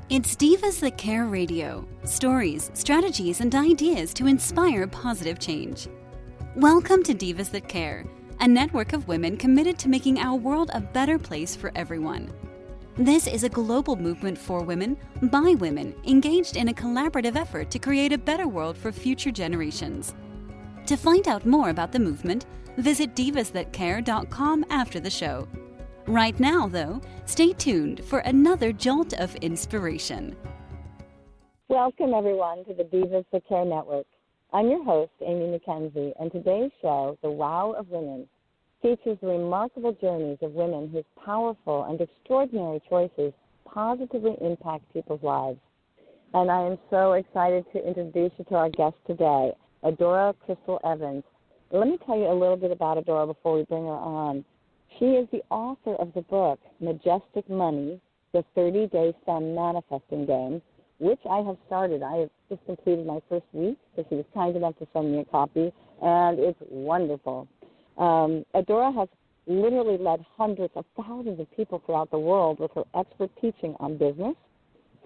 It's Divas That Care Radio. Stories, strategies, and ideas to inspire positive change. Welcome to Divas That Care, a network of women committed to making our world a better place for everyone. This is a global movement for women, by women, engaged in a collaborative effort to create a better world for future generations. To find out more about the movement, visit divasthatcare.com after the show. Right now, though, stay tuned for another jolt of inspiration. Welcome, everyone, to the Divas That Care Network. I'm your host, Amy McKenzie, and today's show, The Wow of Women, features the remarkable journeys of women whose powerful and extraordinary choices positively impact people's lives. And I am so excited to introduce you to our guest today, Adora Crystal Evans. Let me tell you a little bit about Adora before we bring her on. She is the author of the book, Majestic Money, the 30-Day Femme Manifesting Game, which I have started. I have just completed my first week, so she was kind enough to send me a copy, and it's wonderful. Adora has literally led hundreds of thousands of people throughout the world with her expert teaching on business,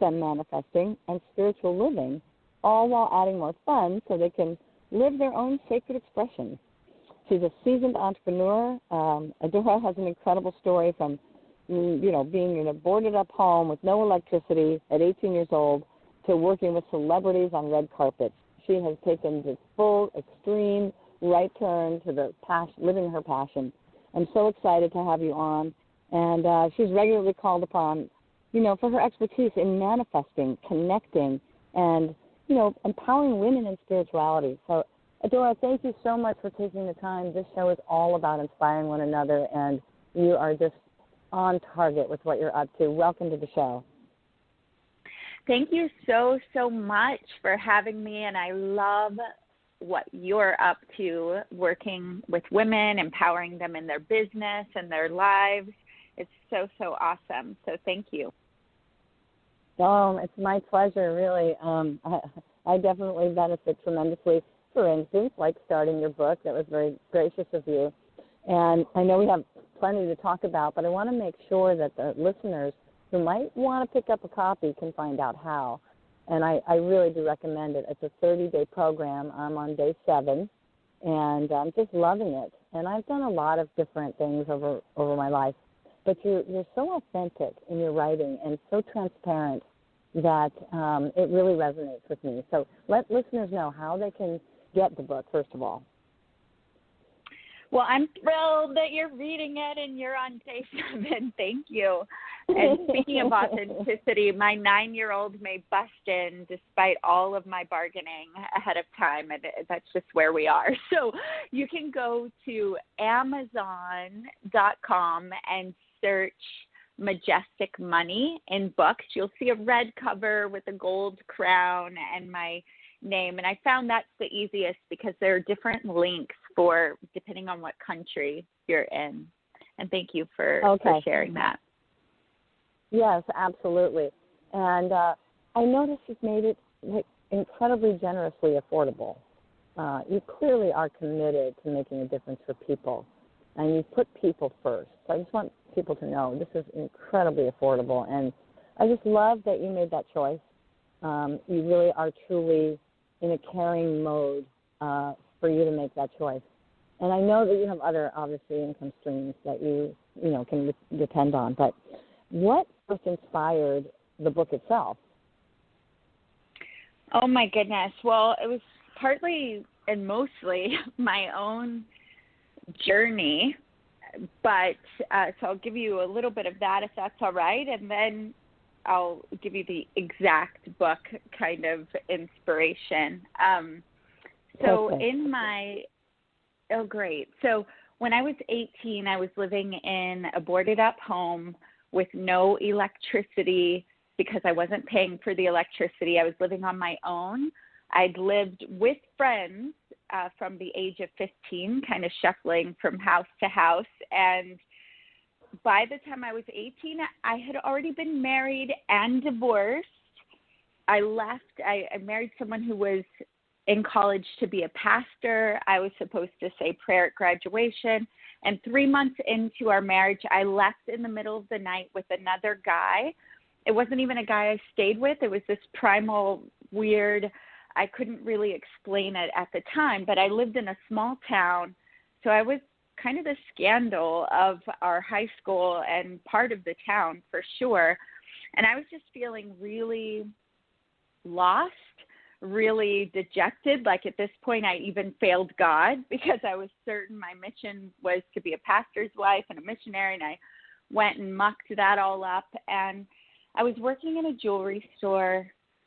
femme manifesting, and spiritual living, all while adding more fun so they can live their own sacred expression. She's a seasoned entrepreneur. Adora has an incredible story from, being in a boarded-up home with no electricity at 18 years old to working with celebrities on red carpets. She has taken the full, extreme right turn to the living her passion. I'm so excited to have you on. And she's regularly called upon, for her expertise in manifesting, connecting, and, empowering women in spirituality. So, Adora, thank you so much for taking the time. This show is all about inspiring one another, and you are just on target with what you're up to. Welcome to the show. Thank you so much for having me, and I love what you're up to, working with women, empowering them in their business and their lives. It's so awesome. So thank you. Oh, it's my pleasure, really. I definitely benefit tremendously. For instance, like starting your book, that was very gracious of you. And I know we have plenty to talk about, but I want to make sure that the listeners who might want to pick up a copy can find out how. And I really do recommend it. It's a 30-day program. I'm on day 7, and I'm just loving it. And I've done a lot of different things over my life, but you're so authentic in your writing and so transparent that it really resonates with me. So let listeners know how they can get the book, first of all. Well, I'm thrilled that you're reading it and you're on day 7. Thank you. And speaking of authenticity, my 9-year-old may bust in despite all of my bargaining ahead of time, and that's just where we are. So you can go to Amazon.com and search Majestic Money in books. You'll see a red cover with a gold crown and my name, and I found that's the easiest because there are different links for depending on what country you're in. And thank you for sharing that. Yes, absolutely. And I noticed you've made it incredibly generously affordable. You clearly are committed to making a difference for people, and you put people first. So I just want people to know this is incredibly affordable, and I just love that you made that choice. You really are truly in a caring mode for you to make that choice. And I know that you have other, obviously, income streams that you can depend on. But what first inspired the book itself? Oh, my goodness. Well, it was partly and mostly my own journey. But so I'll give you a little bit of that, if that's all right. And then I'll give you the exact book kind of inspiration. Great. So when I was 18, I was living in a boarded up home with no electricity because I wasn't paying for the electricity. I was living on my own. I'd lived with friends from the age of 15, kind of shuffling from house to house. And by the time I was 18, I had already been married and divorced. I married someone who was in college to be a pastor. I was supposed to say prayer at graduation. And 3 months into our marriage, I left in the middle of the night with another guy. it wasn't even a guy I stayed with. It was this primal, weird, I couldn't really explain it at the time, but I lived in a small town, so I was kind of the scandal of our high school and part of the town for sure. And I was just feeling really lost, really dejected. Like at this point, I even failed God because I was certain my mission was to be a pastor's wife and a missionary. And I went and mucked that all up. And I was working in a jewelry store.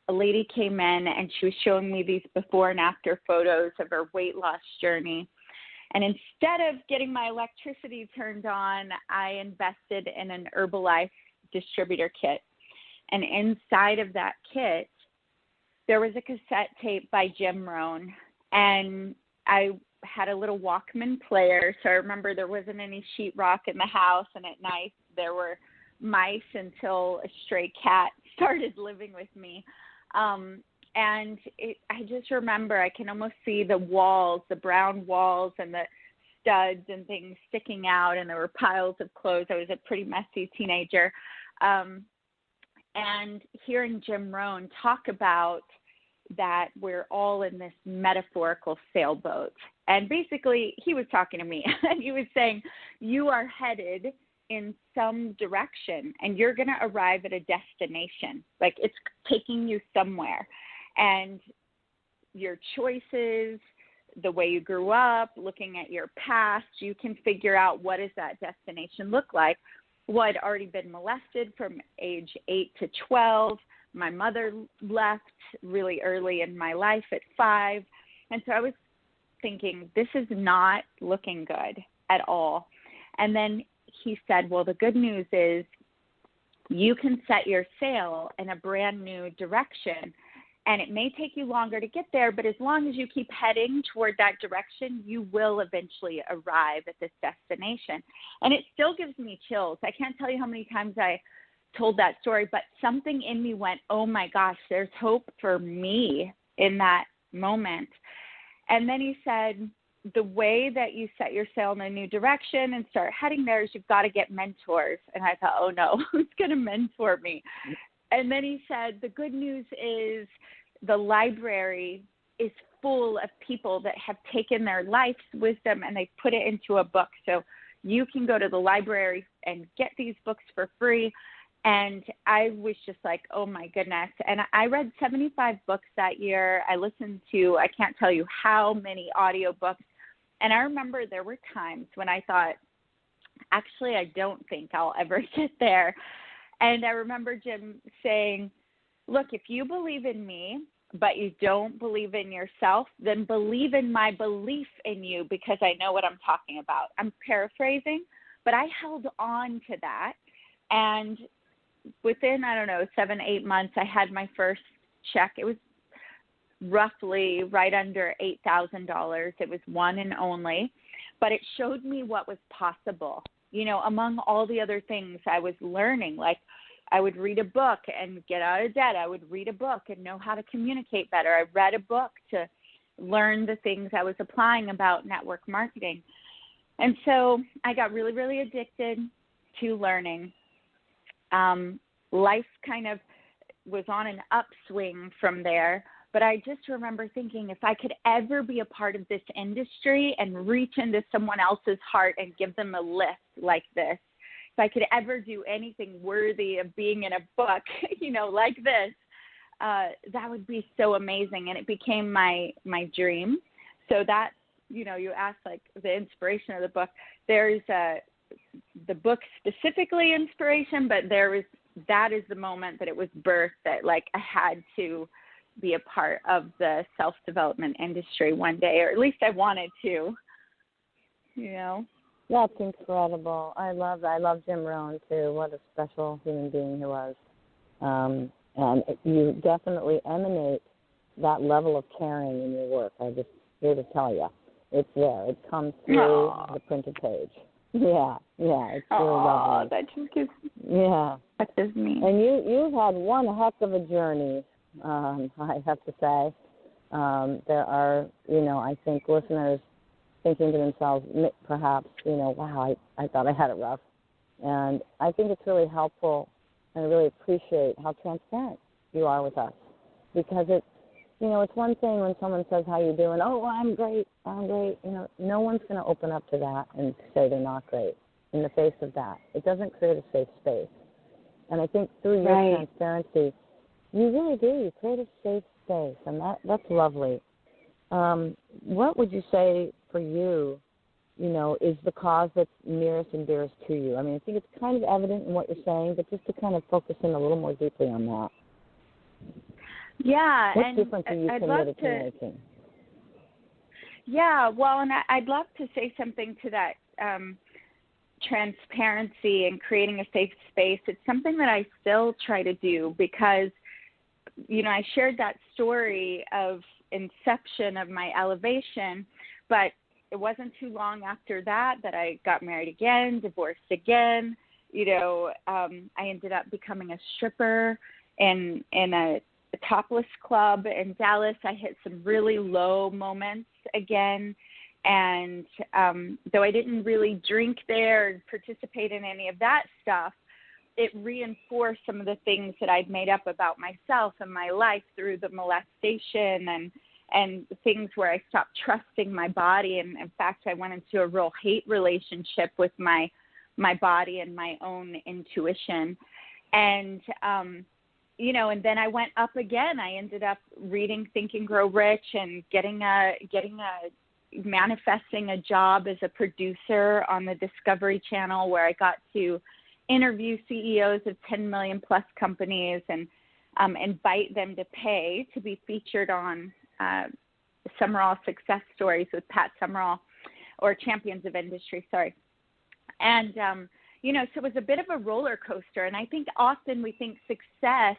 A lady came in and she was showing me these before and after photos of her weight loss journey. And instead of getting my electricity turned on, I invested in an Herbalife distributor kit. And inside of that kit, there was a cassette tape by Jim Rohn. And I had a little Walkman player. So I remember there wasn't any sheetrock in the house. And at night, there were mice until a stray cat started living with me. And I just remember I can almost see the walls, the brown walls and the studs and things sticking out, and there were piles of clothes. I was a pretty messy teenager. And hearing Jim Rohn talk about that we're all in this metaphorical sailboat. And basically he was talking to me and he was saying, you are headed in some direction and you're going to arrive at a destination. Like it's taking you somewhere. And your choices, the way you grew up, looking at your past, you can figure out what does that destination look like. Well, I'd already been molested from age 8 to 12. My mother left really early in my life at 5. And so I was thinking, this is not looking good at all. And then he said, well, the good news is you can set your sail in a brand new direction. And it may take you longer to get there, but as long as you keep heading toward that direction, you will eventually arrive at this destination. And it still gives me chills. I can't tell you how many times I told that story, but something in me went, oh my gosh, there's hope for me in that moment. And then he said, the way that you set your sail in a new direction and start heading there is you've got to get mentors. And I thought, oh no, who's going to mentor me? And then he said, the good news is the library is full of people that have taken their life's wisdom and they've put it into a book. So you can go to the library and get these books for free. And I was just like, oh my goodness. And I read 75 books that year. I listened to, I can't tell you how many audiobooks. And I remember there were times when I thought, actually, I don't think I'll ever get there. And I remember Jim saying, look, if you believe in me, but you don't believe in yourself, then believe in my belief in you because I know what I'm talking about. I'm paraphrasing, but I held on to that. And within, 7, 8 months, I had my first check. It was roughly right under $8,000. It was one and only, but it showed me what was possible. You know, among all the other things I was learning, like I would read a book and get out of debt. I would read a book and know how to communicate better. I read a book to learn the things I was applying about network marketing. And so I got really, really addicted to learning. Life kind of was on an upswing from there. But I just remember thinking, if I could ever be a part of this industry and reach into someone else's heart and give them a lift like this, if I could ever do anything worthy of being in a book, like this, that would be so amazing. And it became my dream. So that, you asked like the inspiration of the book. There's the book specifically inspiration, but that is the moment that it was birthed that like I had to be a part of the self-development industry one day, or at least I wanted to, That's incredible. I love Jim Rohn too. What a special human being he was. And you definitely emanate that level of caring in your work. I'm just here to tell you. It's there. It comes through the printed page. Yeah, it's really lovely. That just gives touches me. And you've had one heck of a journey, I have to say. There are, I think listeners thinking to themselves, perhaps, wow, I thought I had it rough. And I think it's really helpful I really appreciate how transparent you are with us, because it's, it's one thing when someone says, how you doing? Oh, well, I'm great. No one's going to open up to that and say they're not great in the face of that. It doesn't create a safe space. And I think through your transparency, you really do. You create a safe space, and that's lovely. What would you say for you, is the cause that's nearest and dearest to you? I mean, I think it's kind of evident in what you're saying, but just to kind of focus in a little more deeply on that. Yeah. What difference are you committed to making? Yeah, well, and I'd love to say something to that transparency and creating a safe space. It's something that I still try to do because, I shared that story of inception of my elevation, but it wasn't too long after that I got married again, divorced again. I ended up becoming a stripper in a topless club in Dallas. I hit some really low moments again. And though I didn't really drink there and participate in any of that stuff, it reinforced some of the things that I'd made up about myself and my life through the molestation and things where I stopped trusting my body. And in fact, I went into a real hate relationship with my body and my own intuition. And, and then I went up again. I ended up reading Think and Grow Rich and manifesting a job as a producer on the Discovery Channel, where I got to interview CEOs of 10 million plus companies and invite them to pay to be featured on Summerall Success Stories with Pat Summerall, or Champions of Industry, sorry. And, so it was a bit of a roller coaster. And I think often we think success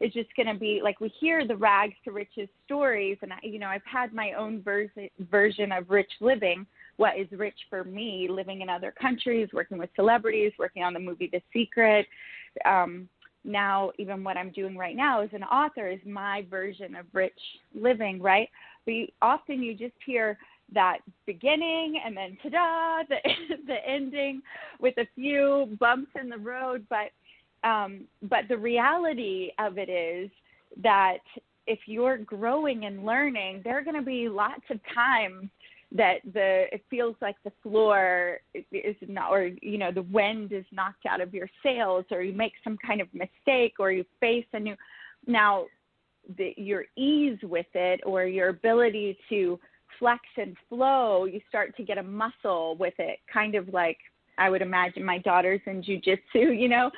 is just going to be like, we hear the rags to riches stories. And, I've had my own version of rich living. What is rich for me, living in other countries, working with celebrities, working on the movie The Secret. Now, even what I'm doing right now as an author is my version of rich living, right? But often you just hear that beginning and then ta-da, the ending with a few bumps in the road. But the reality of it is that if you're growing and learning, there are going to be lots of times that it feels like the floor is not, or, the wind is knocked out of your sails, or you make some kind of mistake, or you face your ease with it, or your ability to flex and flow, you start to get a muscle with it, kind of like I would imagine my daughter's in jiu-jitsu,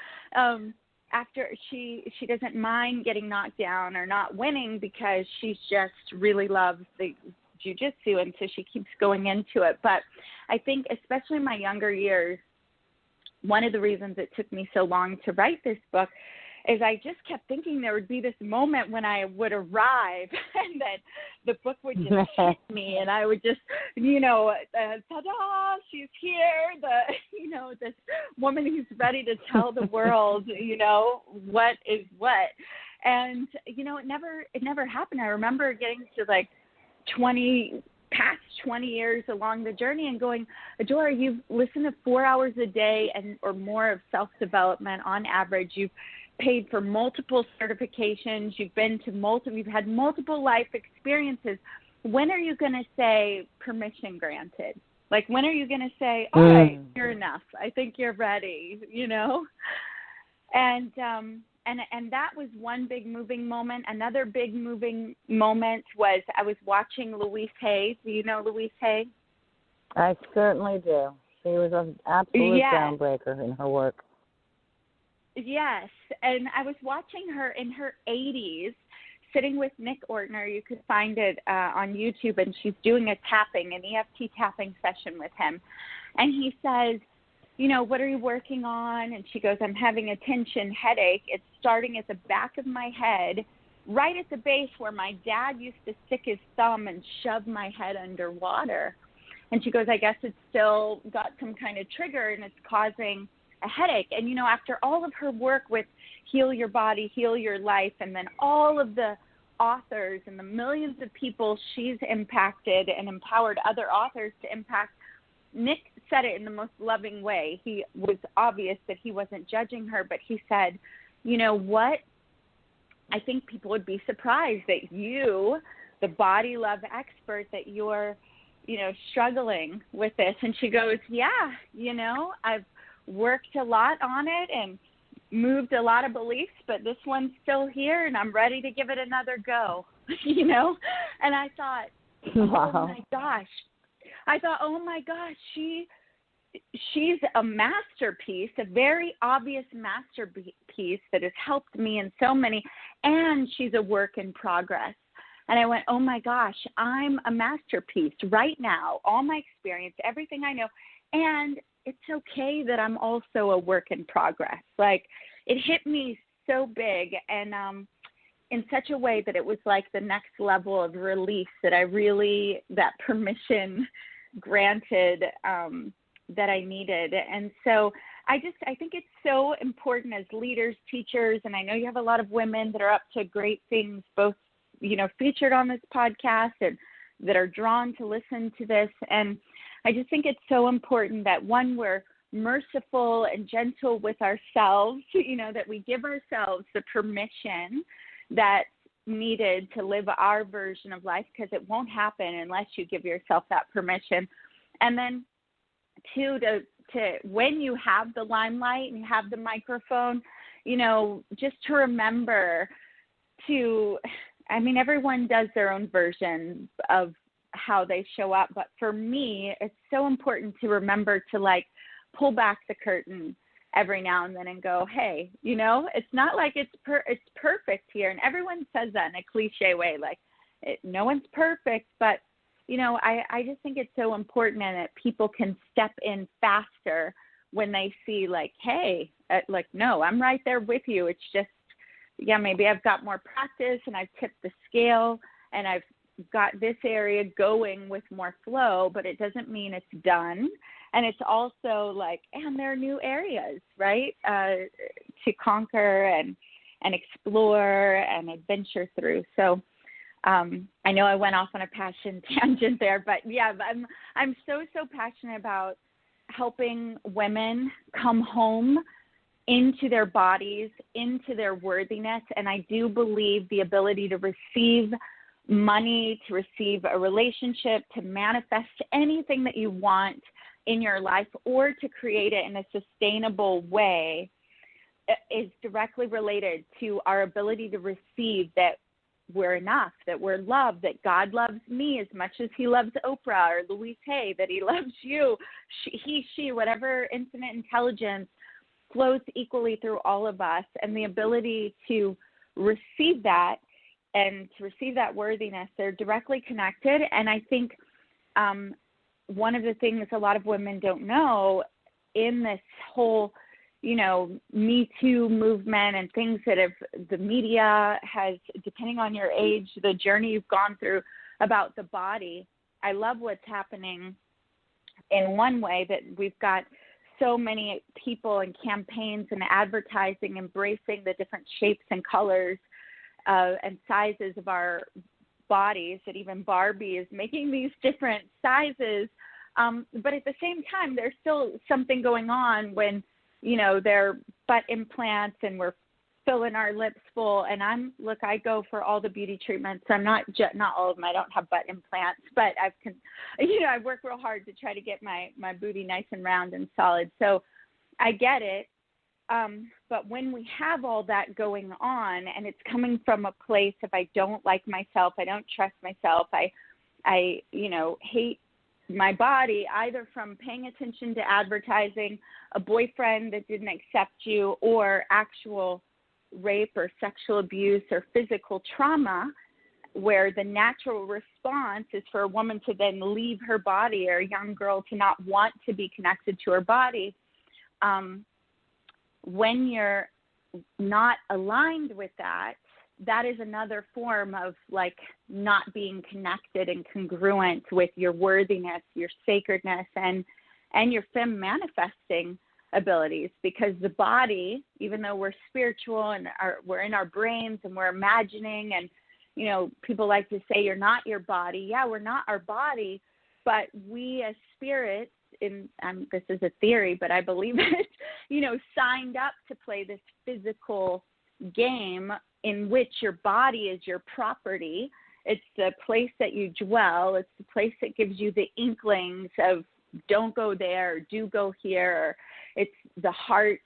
after she doesn't mind getting knocked down or not winning, because she just really loves the jiu-jitsu, and so she keeps going into it. But I think especially in my younger years, one of the reasons it took me so long to write this book is I just kept thinking there would be this moment when I would arrive and that the book would just hit me, and I would just, ta-da, she's here, this woman who's ready to tell the world, what is what. And, it never happened. I remember getting to past 20 years along the journey and going, Adora, you've listened to 4 hours a day or more of self-development on average. You've paid for multiple certifications. You've had multiple life experiences. When are you going to say permission granted? Like, when are you going to say, all right, you're enough. I think you're ready, And that was one big moving moment. Another big moving moment was I was watching Louise Hay. Do you know Louise Hay? I certainly do. She was an absolute groundbreaker in her work. Yes, and I was watching her in her 80s, sitting with Nick Ortner. You could find it on YouTube, and she's doing an EFT tapping session with him. And he says, what are you working on? And she goes, I'm having a tension headache. It's starting at the back of my head, right at the base where my dad used to stick his thumb and shove my head underwater. And she goes, I guess it's still got some kind of trigger, and it's causing a headache. And, after all of her work with Heal Your Body, Heal Your Life, and then all of the authors and the millions of people she's impacted and empowered other authors to impact, Nick said it in the most loving way. He was obvious that he wasn't judging her, but he said, what I think people would be surprised that you, the body love expert, that you're, struggling with this. And she goes, yeah, I've worked a lot on it and moved a lot of beliefs, but this one's still here and I'm ready to give it another go, And I thought, wow. oh my gosh, she's a masterpiece, a very obvious masterpiece that has helped me in so many, and she's a work in progress. And I went, oh my gosh, I'm a masterpiece right now, all my experience, everything I know, and it's okay that I'm also a work in progress. Like, it hit me so big, and in such a way that it was like the next level of release, that that permission granted that I needed. And so I think it's so important as leaders, teachers, and I know you have a lot of women that are up to great things, both, featured on this podcast and that are drawn to listen to this. And I just think it's so important that, one, we're merciful and gentle with ourselves, that we give ourselves the permission that's needed to live our version of life, because it won't happen unless you give yourself that permission. And then, two, to when you have the limelight and you have the microphone, just to remember to, everyone does their own version of how they show up. But for me, it's so important to remember to pull back the curtain every now and then and go, hey, it's not like it's perfect here. And everyone says that in a cliche way, no one's perfect, but I just think it's so important, and that people can step in faster when they see hey, no, I'm right there with you. It's just, maybe I've got more practice and I've tipped the scale and I've got this area going with more flow, but it doesn't mean it's done. And it's also and there are new areas, right, to conquer and explore and adventure through. So I know I went off on a passion tangent there, but I'm so passionate about helping women come home into their bodies, into their worthiness. And I do believe the ability to receive money, to receive a relationship, to manifest anything that you want in your life, or to create it in a sustainable way, is directly related to our ability to receive that we're enough, that we're loved, that God loves me as much as he loves Oprah or Louise Hay, that he loves you, she, whatever infinite intelligence flows equally through all of us, and the ability to receive that and to receive that worthiness, they're directly connected. And I think one of the things a lot of women don't know in this whole, Me Too movement and things that the media has, depending on your age, the journey you've gone through about the body. I love what's happening in one way, that we've got so many people and campaigns and advertising embracing the different shapes and colors and sizes of our bodies, that even Barbie is making these different sizes. But at the same time, there's still something going on when, they're butt implants and we're filling our lips full. And I go for all the beauty treatments. I'm not all of them. I don't have butt implants, but I work real hard to try to get my booty nice and round and solid. So I get it. But when we have all that going on, and it's coming from a place of, I don't like myself, I don't trust myself, I hate my body, either from paying attention to advertising, a boyfriend that didn't accept you, or actual rape or sexual abuse or physical trauma, where the natural response is for a woman to then leave her body, or a young girl to not want to be connected to her body. When you're not aligned with that, that is another form of not being connected and congruent with your worthiness, your sacredness, and your femme manifesting abilities. Because the body, even though we're spiritual and we're in our brains and we're imagining, and people like to say you're not your body. Yeah, we're not our body, but we as spirits, this is a theory, but I believe it, signed up to play this physical game in which your body is your property. It's the place that you dwell. It's the place that gives you the inklings of don't go there, or do go here. It's the heart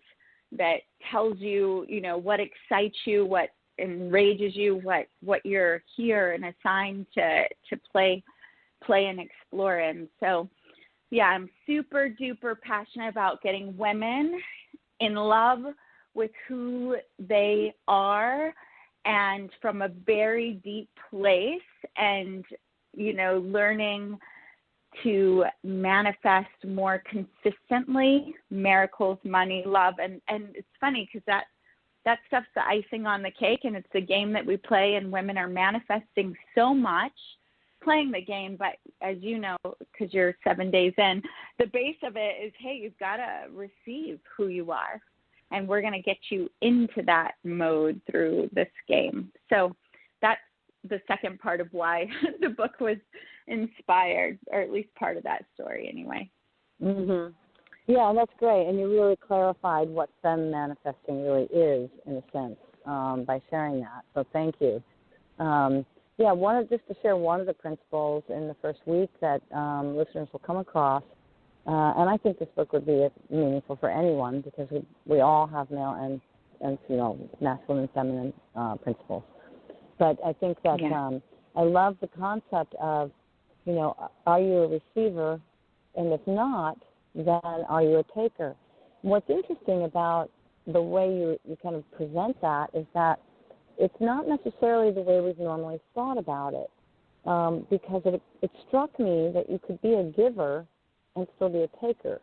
that tells you, what excites you, what enrages you, what you're here and assigned to play and explore in. So, yeah, I'm super duper passionate about getting women in love with who they are, and from a very deep place, and, learning to manifest more consistently miracles, money, love. And it's funny because that stuff's the icing on the cake, and it's the game that we play, and women are manifesting so much playing the game. But as you know, because you're 7 days in, the base of it is, hey, you've got to receive who you are. And we're going to get you into that mode through this game. So that's the second part of why the book was inspired, or at least part of that story anyway. Mhm. Yeah, that's great. And you really clarified what Femme Manifesting really is, in a sense, by sharing that. So thank you. Just to share one of the principles in the first week that listeners will come across. And I think this book would be meaningful for anyone, because we all have male and masculine and feminine principles. But I think that I love the concept of, are you a receiver? And if not, then are you a taker? What's interesting about the way you kind of present that is that it's not necessarily the way we've normally thought about it, because it struck me that you could be a giver and still be a taker.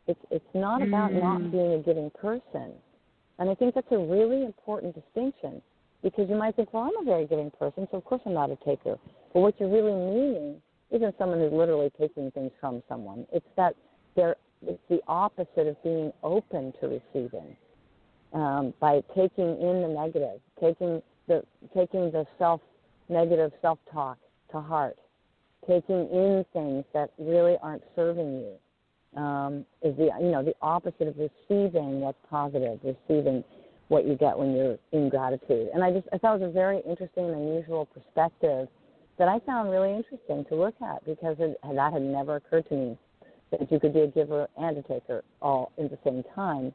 It's not about not being a giving person. And I think that's a really important distinction, because you might think, well, I'm a very giving person, so of course I'm not a taker. But what you're really meaning isn't someone who's literally taking things from someone. It's that it's the opposite of being open to receiving, by taking in the negative, taking the negative self-talk to heart, taking in things that really aren't serving you, is the opposite of receiving what's positive, receiving what you get when you're in gratitude. And I thought it was a very interesting and unusual perspective that I found really interesting to look at, because that had never occurred to me, that you could be a giver and a taker all in the same time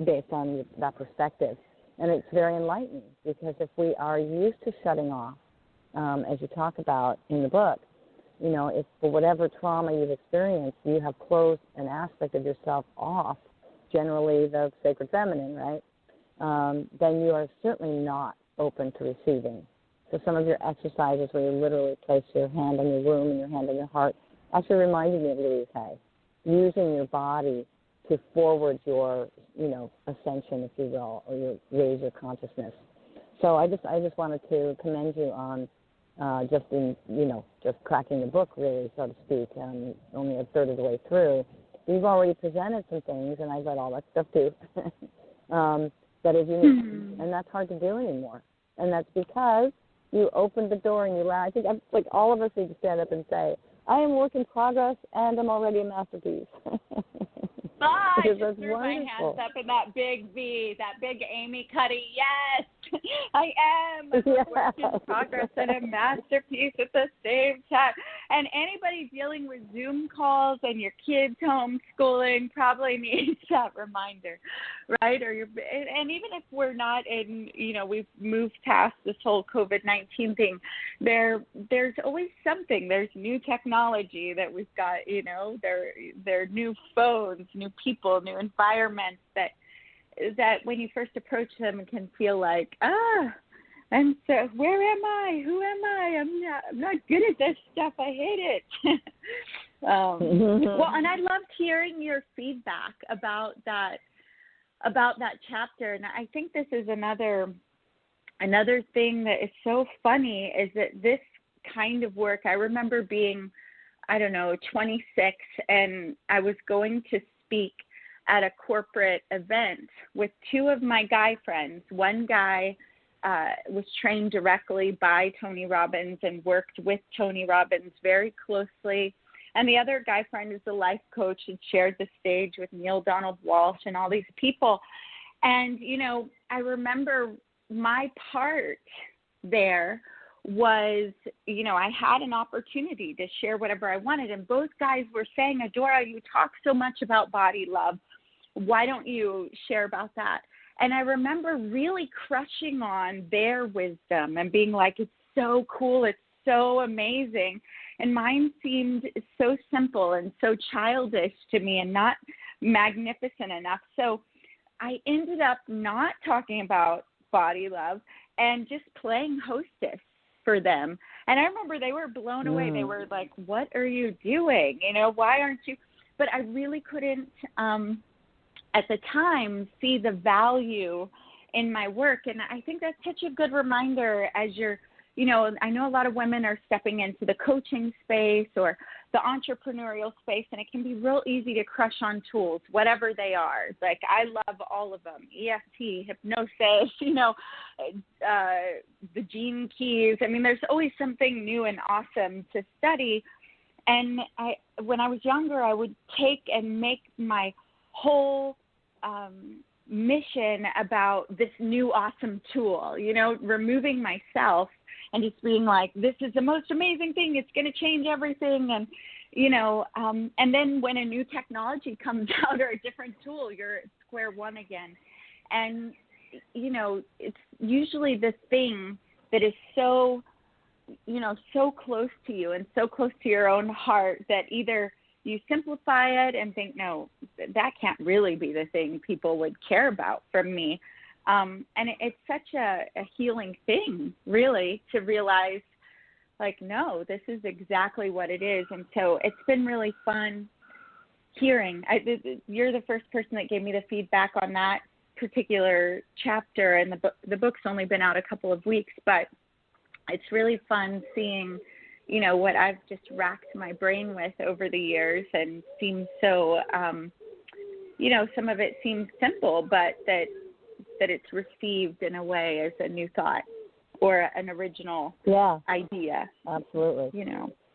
based on that perspective. And it's very enlightening, because if we are used to shutting off, as you talk about in the book, if for whatever trauma you've experienced, you have closed an aspect of yourself off, generally the sacred feminine, right, then you are certainly not open to receiving. So some of your exercises where you literally place your hand on your womb and your hand on your heart actually reminded me of Louise Hay, using your body to forward your, ascension, if you will, or raise your consciousness. So I just wanted to commend you on just cracking the book, really, so to speak, only a third of the way through. You've already presented some things, and I read all that stuff too, that is unique, and that's hard to do anymore. And that's because you opened the door and you allowed. I think all of us need to stand up and say, I am work in progress, and I'm already a masterpiece. I just that's threw wonderful. my hands up in that big V, that big Amy Cuddy. Yes, I am a work in progress and a masterpiece at the same time. And anybody dealing with Zoom calls and your kids homeschooling probably needs that reminder, right? And even if we're not in, we've moved past this whole COVID-19 thing, there's always something. There's new technology that we've got, there are new phones, new people, new environments that when you first approach them can feel like, and so where am I? Who am I? I'm not good at this stuff. I hate it. Well, and I loved hearing your feedback about that chapter. And I think this is another thing that is so funny is that this kind of work, I remember being, 26, and I was going to speak at a corporate event with two of my guy friends. One guy was trained directly by Tony Robbins and worked with Tony Robbins very closely. And the other guy friend is a life coach and shared the stage with Neil Donald Walsh and all these people. And, I remember my part there was, I had an opportunity to share whatever I wanted. And both guys were saying, Adora, you talk so much about body love. Why don't you share about that? And I remember really crushing on their wisdom and being like, it's so cool. It's so amazing. And mine seemed so simple and so childish to me and not magnificent enough. So I ended up not talking about body love and just playing hostess for them. And I remember they were blown away. They were like, what are you doing? Why aren't you? But I really couldn't, at the time, see the value in my work. And I think that's such a good reminder as you're, I know a lot of women are stepping into the coaching space or the entrepreneurial space, and it can be real easy to crush on tools, whatever they are. Like, I love all of them, EFT, hypnosis, the gene keys. I mean, there's always something new and awesome to study. And when I was younger, I would take and make my whole mission about this new awesome tool, removing myself and just being like, this is the most amazing thing. It's going to change everything. And, and then when a new technology comes out or a different tool, you're at square one again. And, it's usually the thing that is so, so close to you and so close to your own heart that either you simplify it and think, no, that can't really be the thing people would care about from me. And it's such a healing thing, really, to realize, like, no, this is exactly what it is. And so it's been really fun hearing. You're the first person that gave me the feedback on that particular chapter, and the book's only been out a couple of weeks, but it's really fun seeing, what I've just racked my brain with over the years, and seems so, some of it seems simple, but that it's received in a way as a new thought or an original idea. Absolutely.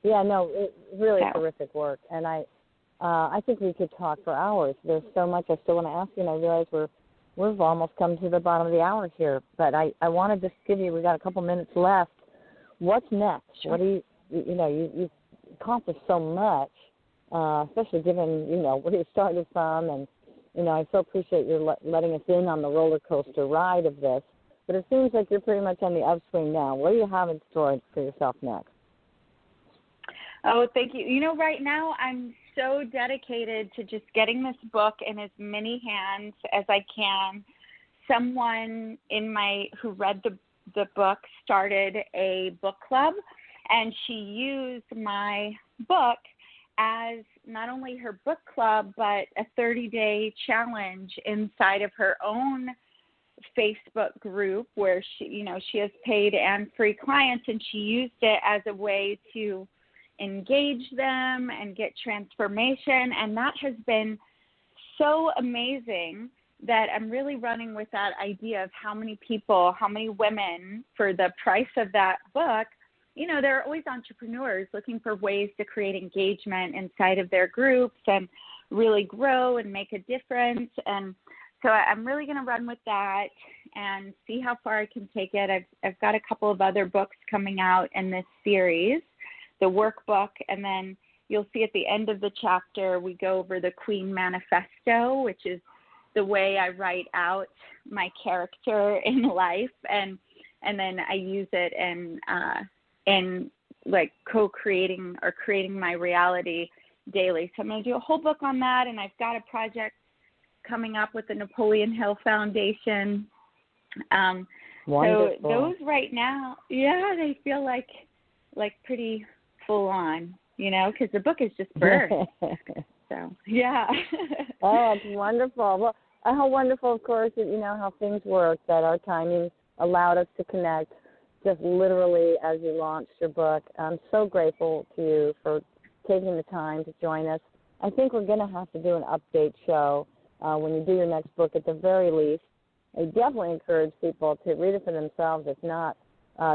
Yeah, no, it's really terrific work. And I think we could talk for hours. There's so much I still want to ask you, and I realize we've almost come to the bottom of the hour here. But I want to just give you, we got a couple minutes left. What's next? Sure. What do you've accomplished so much, especially given, where you started from, and I so appreciate your letting us in on the roller coaster ride of this. But it seems like you're pretty much on the upswing now. What do you have in store for yourself next? Oh, thank you. Right now I'm so dedicated to just getting this book in as many hands as I can. Someone who read the book started a book club, and she used my book as not only her book club, but a 30-day challenge inside of her own Facebook group where she has paid and free clients, and she used it as a way to engage them and get transformation. And that has been so amazing that I'm really running with that idea of how many women, for the price of that book, there are always entrepreneurs looking for ways to create engagement inside of their groups and really grow and make a difference. And so I'm really going to run with that and see how far I can take it. I've got a couple of other books coming out in this series, the workbook, and then you'll see at the end of the chapter we go over the Queen Manifesto, which is the way I write out my character in life, and then I use it in like co-creating or creating my reality daily. So I'm going to do a whole book on that, and I've got a project coming up with the Napoleon Hill Foundation. So those right now, they feel like pretty full on, because the book is just birth. So, yeah. Oh, it's wonderful. Well, how wonderful, of course, that how things work, that our timing allowed us to connect just literally as you launched your book. I'm so grateful to you for taking the time to join us. I think we're going to have to do an update show when you do your next book at the very least. I definitely encourage people to read it for themselves. If not,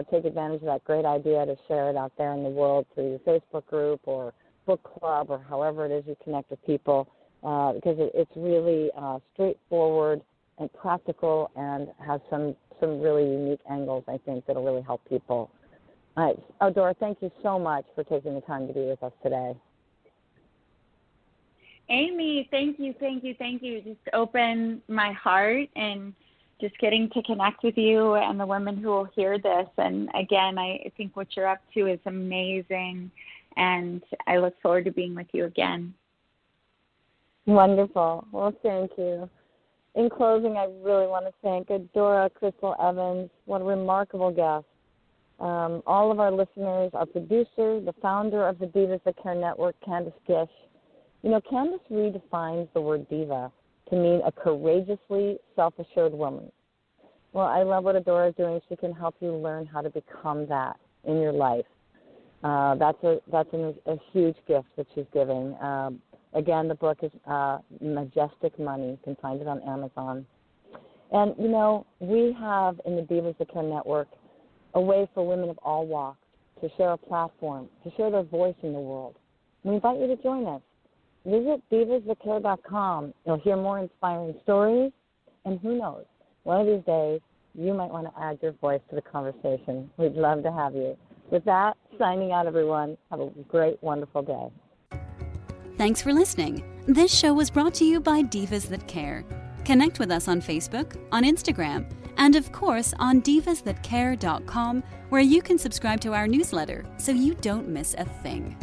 take advantage of that great idea to share it out there in the world through your Facebook group or book club or however it is you connect with people, because it's really straightforward and practical and has some some really unique angles, I think, that'll really help people. Dora, thank you so much for taking the time to be with us today. Amy, thank you. Just open my heart and just getting to connect with you and the women who will hear this. And again, I think what you're up to is amazing, and I look forward to being with you again. Wonderful. Well, thank you. In closing, I really want to thank Dora Crystal Evans. What a remarkable guest. All of our listeners, our producer, the founder of the Divas That Care Network, Candace Gish. You know, Candace redefines the word diva to mean a courageously self-assured woman. Well, I love what Adora is doing. She can help you learn how to become that in your life. That's a huge gift that she's giving. Again, the book is Majestic Money. You can find it on Amazon. And, you know, we have in the Divas That Care Network a way for women of all walks to share a platform, to share their voice in the world. We invite you to join us. Visit divasthatcare.com. You'll hear more inspiring stories, and who knows, one of these days you might want to add your voice to the conversation. We'd love to have you. With that, signing out, everyone. Have a great, wonderful day. Thanks for listening. This show was brought to you by Divas That Care. Connect with us on Facebook, on Instagram, and of course on divasthatcare.com, where you can subscribe to our newsletter so you don't miss a thing.